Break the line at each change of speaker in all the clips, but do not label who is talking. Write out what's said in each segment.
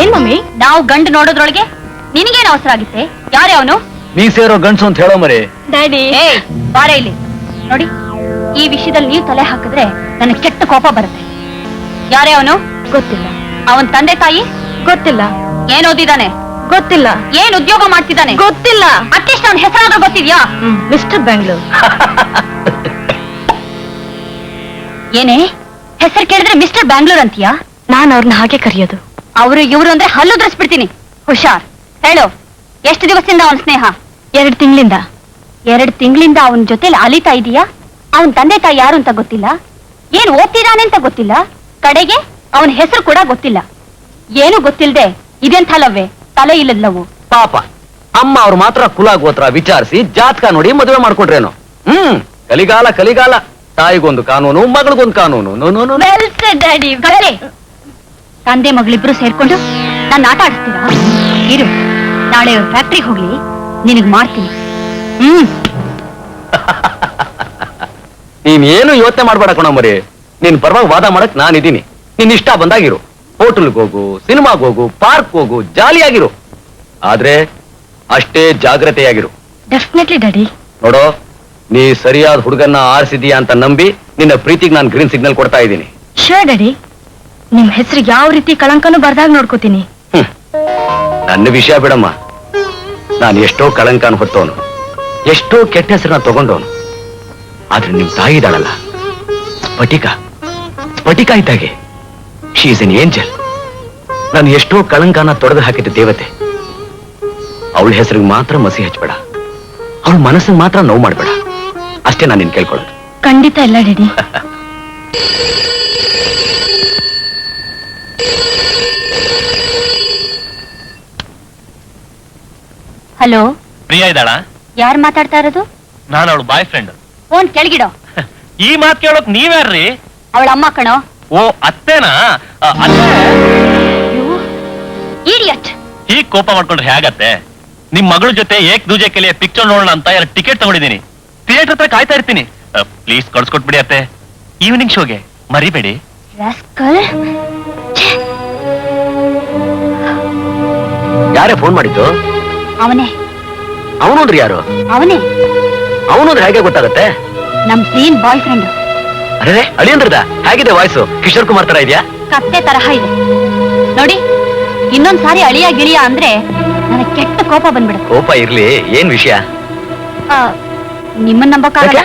ಏನ್ ಮಮ್ಮಿ? ನಾವು ಗಂಡು ನೋಡೋದ್ರೊಳಗೆ ನಿನಗೇನು ಅವಸರ ಆಗಿತ್ತೆ? ಯಾರೇ ಅವನು?
ನೀ ಸೇರೋ ಗಂಡ್ಸು ಅಂತ ಹೇಳೋ ಮರಿ.
ಡ್ಯಾಡಿ ಬಾರ ಇಲ್ಲಿ ನೋಡಿ. ಈ ವಿಷಯದಲ್ಲಿ ನೀವು ತಲೆ ಹಾಕಿದ್ರೆ ನನಗೆ ಕೆಟ್ಟ ಕೋಪ ಬರುತ್ತೆ. ಯಾರೇ ಅವನು? ಗೊತ್ತಿಲ್ಲ. ಅವನ್ ತಂದೆ ತಾಯಿ? ಗೊತ್ತಿಲ್ಲ. ಏನ್ ಓದಿದಾನೆ? ಗೊತ್ತಿಲ್ಲ. ಏನ್ ಉದ್ಯೋಗ ಮಾಡ್ತಿದ್ದಾನೆ? ಗೊತ್ತಿಲ್ಲ. ಅಟ್ಲೀಸ್ಟ್ ಅವನ ಹೆಸರಾದ್ರೂ ಗೊತ್ತಿದ್ಯಾ? ಮಿಸ್ಟರ್ ಬ್ಯಾಂಗ್ಳೂರ್. ಏನೇ ಹೆಸರು ಕೇಳಿದ್ರೆ ಮಿಸ್ಟರ್ ಬ್ಯಾಂಗ್ಳೂರ್ ಅಂತೀಯಾ? ನಾನು ಅವ್ರನ್ನ ಹಾಗೆ ಕರೆಯೋದು. ಅವರು ಇವರು ಅಂದ್ರೆ ಹಲ್ಲುದ್ರಿಸ್ಬಿಡ್ತೀನಿ. ಹುಷಾರ್. ಹೇಳು, ಎಷ್ಟು ದಿವಸದಿಂದ ಅವನ ಸ್ನೇಹ? 2 ತಿಂಗಳಿಂದ. 2 ತಿಂಗಳಿಂದ ಅವನ ಜೊತೆಲಿ ಅಲಿತಾ ಇದೀಯಾ? ಅವನ್ ತಂದೆ ತಾಯಿ ಯಾರು ಅಂತ ಗೊತ್ತಿಲ್ಲ, ಏನ್ ಓದ್ತಿದ್ದಾನೆ ಅಂತ ಗೊತ್ತಿಲ್ಲ, ಕಡೆಗೆ ಅವನ ಹೆಸರು ಕೂಡ ಗೊತ್ತಿಲ್ಲ. ಏನು ಗೊತ್ತಿಲ್ದೆ ಇದೆಂಥ ಲವ್ವೇ? ತಲೆ ಇಲ್ಲದವು.
ಪಾಪ ಅಮ್ಮ ಅವ್ರು ಮಾತ್ರ ಕುಲ ಗೋತ್ರ ವಿಚಾರಿಸಿ ಜಾತಕ ನೋಡಿ ಮದುವೆ ಮಾಡ್ಕೊಟ್ರೇನು. ಕಲಿಗಾಲ ಕಲಿಗಾಲ. ತಾಯಿಗೊಂದು ಕಾನೂನು, ಮಗಳಿಗೊಂದು ಕಾನೂನು.
ಡ್ಯಾಡಿ ತಂದೆ ಮಗಳಿಬ್ರು ಸೇರ್ಕೊಂಡು ನನ್ನ ಆಟ ಆಡಿಸ್ತೀರಾ? ಇರು, ನಾಳೆ ಅವ್ರ ಫ್ಯಾಕ್ಟ್ರಿಗೆ ಹೋಗ್ಲಿ, ನಿನಗ್ ಮಾಡ್ತೀನಿ.
ನೀನ್ ಏನು ಯೋಚನೆ ಮಾಡ್ಬೇಡ ಕಣ ಮರಿ. ನಿನ್ ಪರವಾಗಿ ವಾದ ಮಾಡಕ್ ನಾನಿದ್ದೀನಿ. ನಿನ್ ಇಷ್ಟ ಬಂದಾಗಿರು. ಹೋಟೆಲ್ಗೆ ಹೋಗು, ಸಿನಿಮಾಗ್ ಹೋಗು, ಪಾರ್ಕ್ ಹೋಗು, ಜಾಲಿಯಾಗಿರು. ಆದ್ರೆ ಅಷ್ಟೇ ಜಾಗ್ರತೆಯಾಗಿರು.
Definitely daddy.
ನೋಡೋ, ನೀ ಸರಿಯಾದ ಹುಡುಗನ್ನ ಆರಿಸಿದೀಯಾ ಅಂತ ನಂಬಿ ನಿನ್ನ ಪ್ರೀತಿಗೆ ನಾನು ಗ್ರೀನ್ ಸಿಗ್ನಲ್ ಕೊಡ್ತಾ ಇದ್ದೀನಿ.
ಶೋರ್ ಡ್ಯಾಡಿ, ನಿಮ್ ಹೆಸರಿಗೆ ಯಾವ ರೀತಿ ಕಳಂಕನೂ ಬರ್ದಾಗ ನೋಡ್ಕೋತೀನಿ.
ನನ್ನ ವಿಷಯ ಬಿಡಮ್ಮ. ನಾನು ಎಷ್ಟೋ ಕಳಂಕನ ಹೊತ್ತವನು, ಎಷ್ಟೋ ಕೆಟ್ಟ ಹೆಸರನ್ನ ತಗೊಂಡವನು. ಆದ್ರೆ ನಿಮ್ ತಾಯಿ ಇದ್ದಾಳಲ್ಲ, ಸ್ಫಟಿಕ ಸ್ಫಟಿಕ ಇದ್ದಾಗೆ. She is N angel. ನಾನು ಎಷ್ಟೋ ಕಳಂಕನ ತೊಡೆದು ಹಾಕಿದ್ದ ದೇವತೆ. ಅವಳ ಹೆಸರಿಗೆ ಮಾತ್ರ ಮಸಿ ಹಚ್ಬೇಡ, ಅವಳ ಮನಸ್ಸಿಗೆ ಮಾತ್ರ ನೋವು ಮಾಡ್ಬೇಡ. ಅಷ್ಟೇ ನಾನು ನಿನ್ ಕೇಳ್ಕೊಳ್ಳೋದು.
ಖಂಡಿತ ಇಲ್ಲ ಡ್ಯಾಡಿ. ಹಲೋ,
ಪ್ರಿಯಾ ಇದ್ದಾಳ?
ಯಾರು ಮಾತಾಡ್ತಾ ಇರೋದು?
ನಾನು ಅವಳು ಬಾಯ್ ಫ್ರೆಂಡ್.
ಫೋನ್ ಕೆಳಗಿಡೋ.
ಈ ಮಾತು ಕೇಳೋಕ್ ನೀವ್ಯಾರ್ರಿ?
ಅವಳ ಅಮ್ಮ ಕಣೋ.
ಓ, ಅತ್ತೇನಾ?
ಇಡಿಯಟ್.
ಹೀಗ್ ಕೋಪ ಮಾಡ್ಕೊಂಡ್ರೆ ಹೇಗತ್ತೆ? ನಿಮ್ ಮಗಳ ಜೊತೆ ಏಕ್ ದೂಜೆ ಕೆಲಿಯ ಪಿಕ್ಚರ್ ನೋಡೋಣ ಅಂತ 2 ಟಿಕೆಟ್ ತಗೊಂಡಿದ್ದೀನಿ. ಥಿಯೇಟರ್ ಹತ್ರ ಕಾಯ್ತಾ ಇರ್ತೀನಿ. ಪ್ಲೀಸ್ ಕಳ್ಸ್ಕೊಟ್ಬಿಡಿ ಅತ್ತೆ, ಈವ್ನಿಂಗ್ ಶೋಗೆ ಮರಿಬೇಡಿ.
ಯಾರೇ ಫೋನ್ ಮಾಡಿದ್ದು?
ಅವನೇ.
ಅವನೋದ್ರಿ ಯಾರು?
ಅವನೇ.
ಅವನೋದ್ರೆ ಹೇಗೆ ಗೊತ್ತಾಗತ್ತೆ?
ನಮ್ ಸೀನ್ ಬಾಯ್ ಫ್ರೆಂಡ್.
ಅರೆ ಅಳಿಯಂದ್ರದ ಹೇಗಿದೆ ವಾಯ್ಸು? ಕಿಶೋರ್ ಕುಮಾರ್ ತರ ಇದೆಯಾ?
ಕತ್ತೆ ತರಹ ಇದೆ ನೋಡಿ. ಇನ್ನೊಂದ್ಸಾರಿ ಅಳಿಯ ಗಿಳಿಯ ಅಂದ್ರೆ ನನಗೆ ಕೆಟ್ಟ ಕೋಪ ಬಂದ್ಬಿಡುತ್ತೆ.
ಕೋಪ ಇರ್ಲಿ, ಏನ್ ವಿಷಯ?
ನಿಮ್ಮನ್ನ ನಂಬಕ್ಕಾಗಲ್ಲ.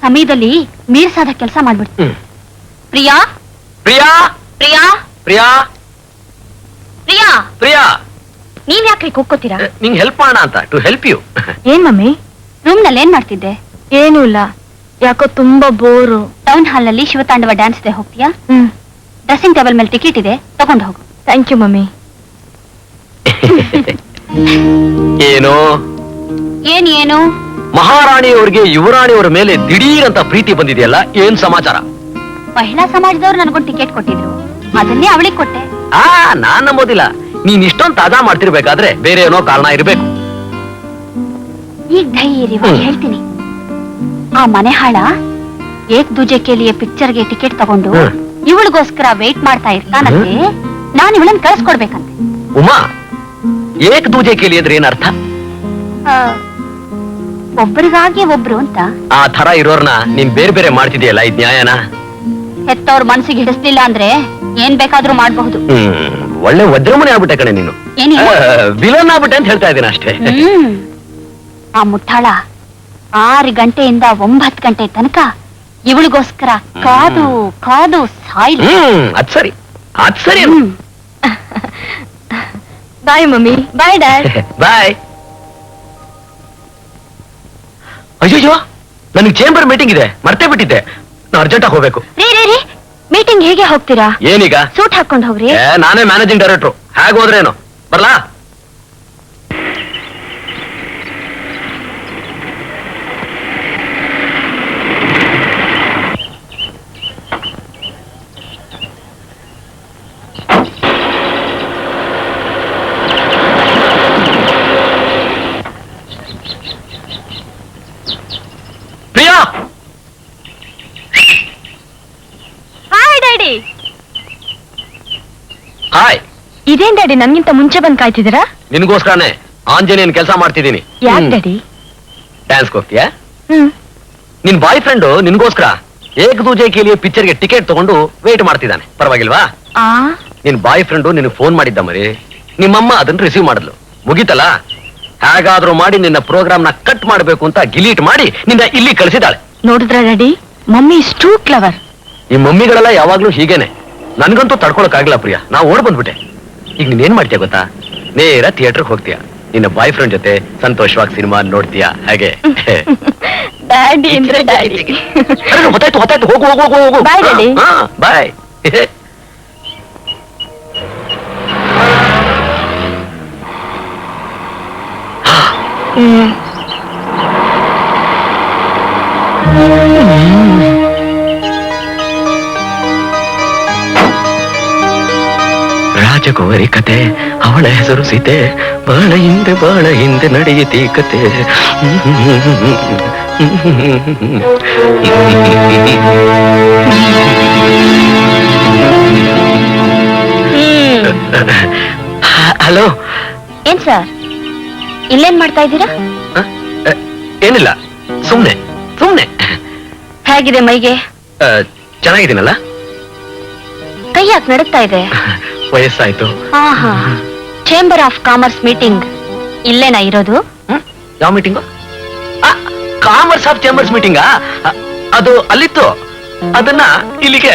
ಸಮಯದಲ್ಲಿ ಮೀರ್ಸಾದ ಕೆಲಸ ಮಾಡ್ಬಿಡ್ತು. ಪ್ರಿಯಾ
ಪ್ರಿಯಾ
ಪ್ರಿಯಾ
ಪ್ರಿಯಾ
ಪ್ರಿಯಾ
ಪ್ರಿಯಾ,
ನೀವ್ ಯಾಕೆ ಕೂಗ್ಕೋತೀರಾ?
ನಿಂಗೆ ಹೆಲ್ಪ್ ಮಾಡೋಣ ಅಂತ. To help you.
ಏನ್ ಮಮ್ಮಿ? ರೂಮ್ ನಲ್ಲಿ ಏನ್ ಮಾಡ್ತಿದ್ದೆ? ಏನೂ ಇಲ್ಲ. ಯಾಕೋ ತುಂಬಾ ಬೋರು. ಟೌನ್ ಹಾಲ್ ನಲ್ಲಿ ಶಿವತಾಂಡವ ಡ್ಯಾನ್ಸ್ ಇದೆ, ಹೋಗ್ತೀಯಾ? ಡ್ರೆಸ್ಸಿಂಗ್ ಟೇಬಲ್ ಮೇಲೆ ಟಿಕೆಟ್ ಇದೆ, ತಗೊಂಡು ಹೋಗು. Thank you mummy.
ಏನು
ಏನು?
ಮಹಾರಾಣಿಯವರಿಗೆ ಯುವರಾಣಿಯವರ ಮೇಲೆ ದಿಢೀರ್ ಅಂತ ಪ್ರೀತಿ ಬಂದಿದೆಯಲ್ಲ, ಏನ್ ಸಮಾಚಾರ?
ಮಹಿಳಾ ಸಮಾಜದವ್ರು ನನಗೊಂದು ಟಿಕೆಟ್ ಕೊಟ್ಟಿದ್ರು, ಅದನ್ನೇ ಅವಳಿಗೆ ಕೊಟ್ಟೆ.
ನಾನ್ ನಂಬೋದಿಲ್ಲ. ನೀನ್ ಇಷ್ಟೊಂದು ತಾಜಾ ಮಾಡ್ತಿರ್ಬೇಕಾದ್ರೆ ಬೇರೆ ಏನೋ ಕಾರಣ ಇರ್ಬೇಕು.
ಈಗ ಧೈರ್ಯವಾಗಿ ಹೇಳ್ತೀನಿ. ಆ ಮನೆ ಹಾಳ ಏಕ್ ದೂಜೆ ಕೇಳಿಯ ಪಿಕ್ಚರ್ಗೆ ಟಿಕೆಟ್ ತಗೊಂಡು ಇವಳಿಗೋಸ್ಕರ ವೇಟ್ ಮಾಡ್ತಾ ಇರ್ತಾನಂತೆ. ನಾನು ಇವಳನ್ನ ಕಳಿಸ್ಕೊಡ್ಬೇಕಂತೆ.
ಉಮಾ, ಏಕ್ ದೂಜೆ ಕೇಳಿ ಅಂದ್ರೆ ಏನರ್ಥ?
ಒಬ್ಬರಿಗಾಗಿ ಒಬ್ರು ಅಂತ.
ಆ ತರ ಇರೋರ್ನ ನೀನ್ ಬೇರೆ ಬೇರೆ ಮಾಡ್ತಿದ್ಯಲ್ಲ, ಇದ್ ನ್ಯಾಯನಾ?
ಹೆತ್ತವ್ರ ಮನ್ಸಿಗೆ ಹಿಡಿಸ್ಲಿಲ್ಲ ಅಂದ್ರೆ ಏನ್ ಬೇಕಾದ್ರೂ ಮಾಡ್ಬಹುದು.
ಒಳ್ಳೆ ವಜ್ರಮನೆ ಆಗ್ಬಿಟ್ಟೆ ಕಣೆ ನೀನು. ವಿಲನ್ ಆಗ್ಬಿಟ್ಟೆ ಅಂತ ಹೇಳ್ತಾ ಇದ್ದೀನಿ ಅಷ್ಟೇ.
ಆ ಮುಟ್ಟಾಳ 6 ಗಂಟೆಯಿಂದ 9 ಗಂಟೆ ತನಕ ಇವಳಿಗೋಸ್ಕರ ಕಾದು ಕಾದು ಸಾಯಿಲ್.
ಅದ್ ಸರಿ, ಅದ್ ಸರಿ.
Bye mummy. Bye dad.
Bye. ಅಯ್ಯೋ, ನನಗೆ ಚೇಂಬರ್ ಮೀಟಿಂಗ್ ಇದೆ, ಮರ್ತೇ ಬಿಟ್ಟಿದ್ದೆ. ನಾನು ಅರ್ಜೆಂಟ್ ಆಗಿ ಹೋಗ್ಬೇಕು.
ರೀ ಮೀಟಿಂಗ್ ಹೇಗೆ ಹೋಗ್ತೀರಾ?
ಏನೀಗ?
ಸೂಟ್ ಹಾಕೊಂಡು ಹೋಗ್ರಿ.
ನಾನೇ ಮ್ಯಾನೇಜಿಂಗ್ ಡೈರೆಕ್ಟ್ರು, ಹೇಗೆ ಹೋದ್ರೇನು? ಬರ್ಲಾ? Priya,
hi daddy.
ಹಾಯ್.
ಇದೇನ್ ಡ್ಯಾಡಿ ನನ್ಗಿಂತ ಮುಂಚೆ ಬಂದ್ ಕಾಯ್ತಿದ್ದೀರಾ?
ನಿನ್ಗೋಸ್ಕರನೇ ಆಂಜನೇಯನ್ ಕೆಲಸ ಮಾಡ್ತಿದ್ದೀನಿ.
ಯಾಕ್ ಡ್ಯಾಡಿ?
ಡ್ಯಾನ್ಸ್ ಹೋಗ್ತೀಯಾ? ನಿನ್ ಬಾಯ್ ಫ್ರೆಂಡ್ ನಿನ್ಗೋಸ್ಕರ ಏಕ್ ದೂಜೆ ಕೇಳಿಯ ಪಿಕ್ಚರ್ಗೆ ಟಿಕೆಟ್ ತಗೊಂಡು ವೇಟ್ ಮಾಡ್ತಿದ್ದಾನೆ. ಪರವಾಗಿಲ್ವಾ? ನಿನ್ ಬಾಯ್ ಫ್ರೆಂಡು ನಿನ್ ಫೋನ್ ಮಾಡಿದ್ದ ಮರಿ, ನಿಮ್ಮಮ್ಮ ಅದನ್ನ ರಿಸೀವ್ ಮಾಡಿದ್ಲು. ಮುಗಿತಲ್ಲ, ಹೇಗಾದ್ರೂ ಮಾಡಿ ನಿನ್ನ ಪ್ರೋಗ್ರಾಮ್ ನ ಕಟ್ ಮಾಡ್ಬೇಕು ಅಂತ ಗಿಲೀಟ್ ಮಾಡಿ ನಿನ್ನ ಇಲ್ಲಿ ಕಳಿಸಿದಾಳೆ.
ನೋಡಿದ್ರ daddy, mummy is two clever.
ಈ ಮಮ್ಮಿಗಳೆಲ್ಲ ಯಾವಾಗ್ಲೂ ಹೀಗೇನೆ. ನನ್ಗಂತೂ ತಡ್ಕೊಳಕ್ ಆಗಿಲ್ಲ ಪ್ರಿಯಾ, ನಾ ಓಡ್ ಬಂದ್ಬಿಟ್ಟೆ. ಈಗ ನೀನ್ ಏನ್ ಮಾಡ್ತೀಯ ಗೊತ್ತಾ? ನೇರ ಥಿಯೇಟರ್ಗೆ ಹೋಗ್ತೀಯ, ನಿನ್ನ ಬಾಯ್ ಫ್ರೆಂಡ್ ಜೊತೆ ಸಂತೋಷವಾಗಿ ಸಿನಿಮಾ ನೋಡ್ತೀಯ. ಹಾಗೆ
ಡ್ಯಾಡಿ ಅಂದ್ರೆ ಡ್ಯಾಡಿ.
ಗೊತ್ತಾಯ್ತು ಗೊತ್ತಾಯ್ತು, ಹೋಗು ಹೋಗು ಹೋಗು ಹೋಗು.
ಬಾಯ್ ಡ್ಯಾಡಿ.
ಬಾಯ್. ರಾಜಕುವರಿ ಕತೆ, ಅವಳ ಹೆಸರು ಸೀತೆ, ಬಾಳ ಹಿಂದೆ ನಡೆಯಿತಿ ಕತೆ. ಹಲೋ.
ಏನ್ ಸರ್, ಇಲ್ಲೇನ್ ಮಾಡ್ತಾ ಇದ್ದೀರಾ?
ಏನಿಲ್ಲ, ಸುಮ್ನೆ ಸುಮ್ನೆ.
ಹೇಗಿದೆ ಮೈಗೆ?
ಚೆನ್ನಾಗಿದ್ದೀನಲ್ಲ?
ಕೈ ಯಾಕೆ ನಡುತ್ತಾ ಇದೆ?
ವಯಸ್ಸಾಯ್ತು.
ಆಹಾ, ಚೇಂಬರ್ ಆಫ್ ಕಾಮರ್ಸ್ ಮೀಟಿಂಗ್ ಇಲ್ಲೇನಾ ಇರೋದು?
ಯಾವ ಮೀಟಿಂಗು? ಕಾಮರ್ಸ್ ಆಫ್ ಚೇಂಬರ್ಸ್ ಮೀಟಿಂಗಾ? ಅದು ಅಲ್ಲಿತ್ತು, ಅದನ್ನ ಇಲ್ಲಿಗೆ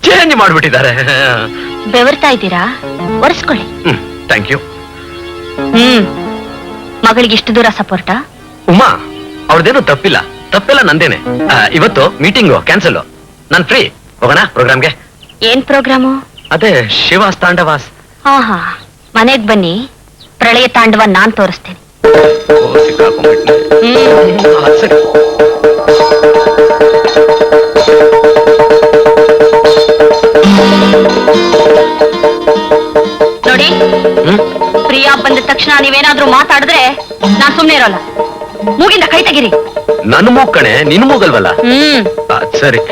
ಚೇಂಜ್ ಮಾಡ್ಬಿಟ್ಟಿದ್ದಾರೆ.
ಬೆವರ್ತಾ ಇದ್ದೀರಾ? ಒರೆಸ್ಕೊಳ್ಳಿ.
Thank you.
ಮಗಳಿಗೆ ಇಷ್ಟು ದೂರ ಸಪೋರ್ಟಾ?
ಉಮಾ, ಅವ್ರದ್ದೇನು ತಪ್ಪಿಲ್ಲ, ತಪ್ಪೆಲ್ಲ ನಂದೇನೆ. ಇವತ್ತು ಮೀಟಿಂಗು ಕ್ಯಾನ್ಸಲ್, ನಾನ್ ಫ್ರೀ. ಹೋಗೋಣ ಪ್ರೋಗ್ರಾಮ್ಗೆ.
ಏನ್ ಪ್ರೋಗ್ರಾಮು?
ಅದೇ ಶಿವಾಸ್ ತಾಂಡವಾಸ್.
ಆಹಾ, ಮನೆಗ್ ಬನ್ನಿ, ಪ್ರಳಯ ತಾಂಡವ ನಾನ್ ತೋರಿಸ್ತೇನೆ.
ಸರಿ.
ನೋಡಿ, ಪ್ರಿಯಾ ಬಂದ ತಕ್ಷಣ ನೀವೇನಾದ್ರೂ ಮಾತಾಡಿದ್ರೆ ನಾನ್ ಸುಮ್ನೆ ಇರೋಲ್ಲ. ಮೂಗಿಂದ ಕೈ ತೆಗಿರಿ.
ನನ್ನ ಮೂಗ್ ಕಣೆ, ನಿನ್ ಮೂಗಲ್ವಲ್ಲ? ಸರಿ.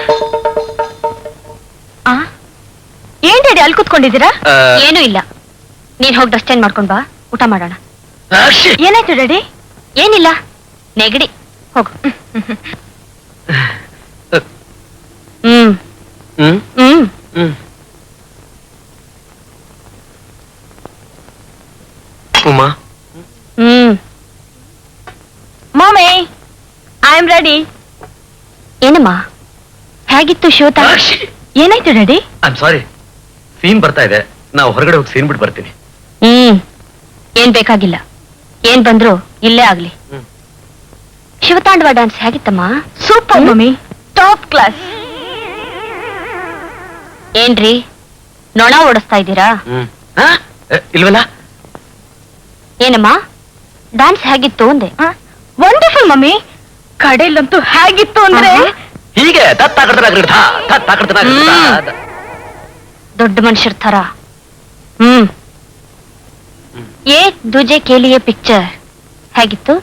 ಏನ್ ಡ್ಯಾಡಿ ಅಲ್ಲಿ ಕೂತ್ಕೊಂಡಿದ್ದೀರಾ? ಏನೂ ಇಲ್ಲ, ನೀನ್ ಹೋಗಿ ಡ್ರೆಸ್ ಚೇಂಜ್ ಮಾಡ್ಕೊಂಡ್ ಬಾ, ಊಟ ಮಾಡೋಣ. ಏನಾಯ್ತು ಡ್ಯಾಡಿ? ಏನಿಲ್ಲ, ನೆಗಡಿ. ಹೋಗು.
ಉಮಾ.
ಮಾಮಿ, ಐ ಆಮ್ ರೆಡಿ. ಏನಮ್ಮ, ಹೇಗಿತ್ತು ಶೋತ? ಏನಾಯ್ತು ಡ್ಯಾಡಿ?
ಐ ಸಾರಿ, ಸೀನ್ ಬರ್ತಾ ಇದೆ, ನಾವು ಹೊರಗಡೆ ಹೋಗಿ ಸೀನ್ ಬಿಟ್ಟು ಬರ್ತೀನಿ.
ಏನ್ ಬೇಕಾಗಿಲ್ಲ, ಏನ್ ಬಂದ್ರು ಇಲ್ಲೇ ಆಗ್ಲಿ. ಶಿವತಾಂಡವ ಡ್ಯಾನ್ಸ್ ಹೇಗಿತ್ತಮ್ಮ? Super mummy, top class. ಏನ್ರಿ ನೊಣ ಓಡಿಸ್ತಾ ಇದ್ದೀರಾ?
ಇಲ್ವಲ್ಲ.
ಏನಮ್ಮ, ಡ್ಯಾನ್ಸ್ ಹೇಗಿತ್ತು ಅಂದೆ? ವಂಡರ್ಫುಲ್ ಮಮ್ಮಿ, ಕಡೆಯಲ್ಲಂತೂ ಹೇಗಿತ್ತು ಅಂದ್ರೆ
ಹೀಗೆ
ದೊಡ್ಡ ಮನುಷ್ಯರ ತರ. ಏಕ್ ದೂಜೆ ಕೇಳಿಯ ಪಿಕ್ಚರ್ ಹೇಗಿತ್ತು?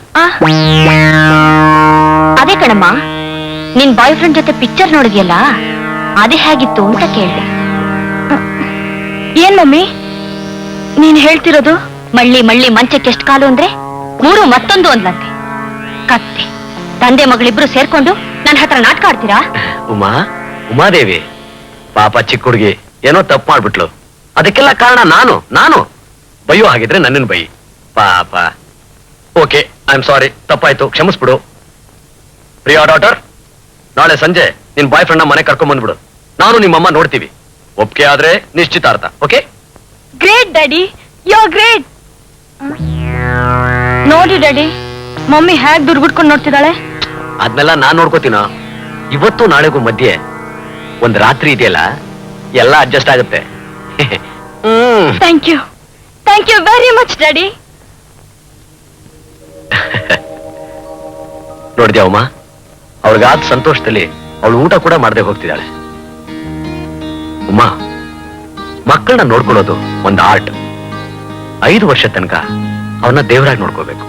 ಅದೇ ಕಣಮ್ಮ, ನಿನ್ ಬಾಯ್ ಫ್ರೆಂಡ್ ಜೊತೆ ಪಿಕ್ಚರ್ ನೋಡಿದ್ಯಲ್ಲ, ಅದೇ ಹೇಗಿತ್ತು ಅಂತ ಕೇಳಿದೆ. ಏನ್ ಮಮ್ಮಿ ನೀನ್ ಹೇಳ್ತಿರೋದು? ಮಳ್ಳಿ ಮಳ್ಳಿ ಮಂಚಕ್ಕೆ ಎಷ್ಟು ಕಾಲು ಅಂದ್ರೆ 3 ಮತ್ತೊಂದು ಅಂದ್ಲಂತೆ. ಕತ್ತೆ ತಂದೆ ಮಗಳಿಬ್ರು ಸೇರ್ಕೊಂಡು ನನ್ನ ಹತ್ರ ನಾಟಕ ಆಡ್ತೀರಾ?
ಉಮಾದೇವಿ ಪಾಪ, ಚಿಕ್ಕ ಹುಡುಗಿ ಏನೋ ತಪ್ಪು ಮಾಡ್ಬಿಟ್ಲು. ಅದಕ್ಕೆಲ್ಲ ಕಾರಣ ನಾನು ಬೈಯೋ ಹಾಗಿದ್ರೆ ನನ್ನನ್ನು ಬೈ ಪಾಪ. ಓಕೆ, ಐ ಆಮ್ ಸಾರಿ, ತಪ್ಪಾಯ್ತು, ಕ್ಷಮಿಸ್ಬಿಡು. ಪ್ರಿಯಾ ಡಾಟರ್, ನಾಳೆ ಸಂಜೆ ನಿನ್ ಬಾಯ್ ಫ್ರೆಂಡ್ ಮನೆ ಕರ್ಕೊಂಡ್ ಬಂದ್ಬಿಡು. ನಾನು ನಿಮ್ಮಮ್ಮ ನೋಡ್ತೀವಿ. ಒಪ್ಪಿಗೆ ಆದ್ರೆ ನಿಶ್ಚಿತಾರ್ಥ. Okay?
Great daddy, you are great. ನೋಡಿ ಡ್ಯಾಡಿ, ಮಮ್ಮಿ ಹೇಗ್ ದುರ್ಗುಡ್ಕೊಂಡು ನೋಡ್ತಿದ್ದಾಳೆ.
ಅದ್ನೆಲ್ಲ ನಾನ್ ನೋಡ್ಕೋತೀನೋ. ಇವತ್ತು ನಾಳೆಗೂ ಮಧ್ಯೆ ಒಂದ್ ರಾತ್ರಿ ಇದೆಯಲ್ಲ, ಎಲ್ಲ ಅಡ್ಜಸ್ಟ್ ಆಗುತ್ತೆ.
Thank you very much daddy.
ನೋಡಿದ್ಯಾ ಉಮಾ, ಅವಳಿಗಾದ ಸಂತೋಷದಲ್ಲಿ ಅವಳು ಊಟ ಕೂಡ ಮಾಡದೆ ಹೋಗ್ತಿದ್ದಾಳೆ. ಉಮಾ, ಮಕ್ಕಳನ್ನ ನೋಡ್ಕೊಳ್ಳೋದು ಒಂದು ಆರ್ಟ್. 5 ವರ್ಷ ತನಕ ಅವ್ರನ್ನ ದೇವರಾಗಿ ನೋಡ್ಕೋಬೇಕು.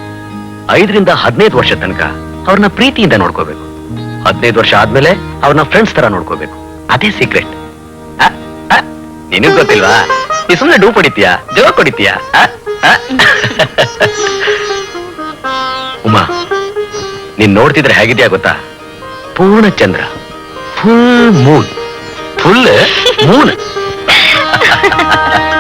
5 ರಿಂದ 15 ವರ್ಷ ತನಕ ಅವ್ರನ್ನ ಪ್ರೀತಿಯಿಂದ ನೋಡ್ಕೋಬೇಕು. 15 ವರ್ಷ ಆದ್ಮೇಲೆ ಅವ್ರನ್ನ ಫ್ರೆಂಡ್ಸ್ ತರ ನೋಡ್ಕೋಬೇಕು. ಅದೇ ಸೀಕ್ರೆಟ್. ನಿನಗ್ ಗೊತ್ತಿಲ್ವಾ? ನೀ ಸುಮ್ಮನೆ ಡೂ ಹೊಡಿತೀಯಾ ಜೋಕ್ ಹೊಡಿತೀಯಾ ಉಮಾ ನೀನ್ ನೋಡ್ತಿದ್ರೆ ಹೇಗಿದ್ಯಾ ಗೊತ್ತಾ? ಪೂರ್ಣ ಚಂದ್ರ, ಫುಲ್ ಮೂನ್.